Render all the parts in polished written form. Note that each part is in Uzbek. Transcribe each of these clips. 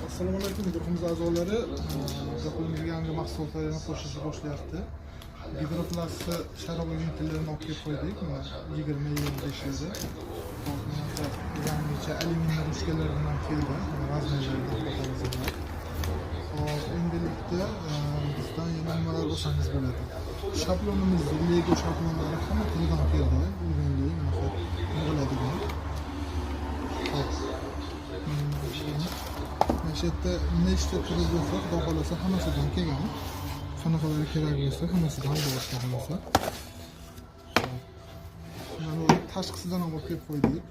Assalomu alaykum, guruhimiz a'zolari. Guruhimizga yangi mahsulotlarni qo'shishni boshlayapti. Gidroplassi sharob ventillarini olib kelib qo'ydik. 20-25 yilda. Yangicha alyumin ruchkalar bilan keldi. Razmerlardan fotolasizlar. Hop, endilikda bizdan yana nimalar olsangiz bo'ladi. Shablonimiz Lego shablonlari hamma tilidan keldi. Uygunlik, bo'ladigan. Hop. Mana shu yerda nechta turi bo'lsa, xudo xolasa hammasidan kelgan. Qanaqalari kerak bo'lsa, hammasidan bo'lsa hammasi. Mana bu tashqisidan olib kelib qo'ydik.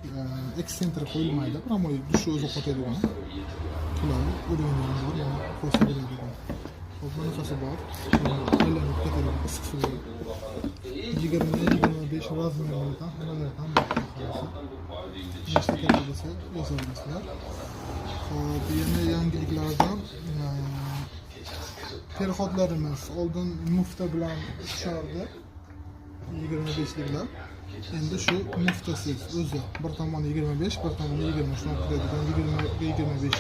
Eksentr qo'yilmaydi, ammo dushni o'zi qotadigan. Qulay, o'rgangan bor, mana qo'ysa bo'ladigan. Hop, bunaqasi bor. Aylanib ketadigan issiqsuv. 20-25 razmerlardan hammalardan bor. Nechta kerak bo'lsa, yozaverasizlar. Hop, yana yangiliklardan perxotlarimiz oldin mufta bilan tushardi 25liklar. Endi shu muftasiz o'zi bir tomoni 25, bir tomoni 20 shuni kiradigan 20-25.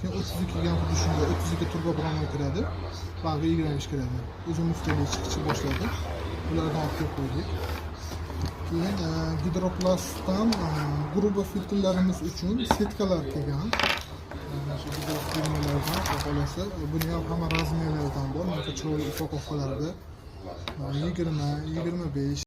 Keyin 32 ga xuddi shunday 32 turbo bilan kiradi. Bag'i 25 kiradi. O'zi muftali chiqishni boshladi. Ulardan olib kelib qo'ydik. Keyin gidroplastdan grubo filtrlarimiz uchun setkalar kelgan. Shu firmalardan xohlasa, buni ham hamma razmerlardan bor. Mana chiroyli ufaqoqlarda 20, 25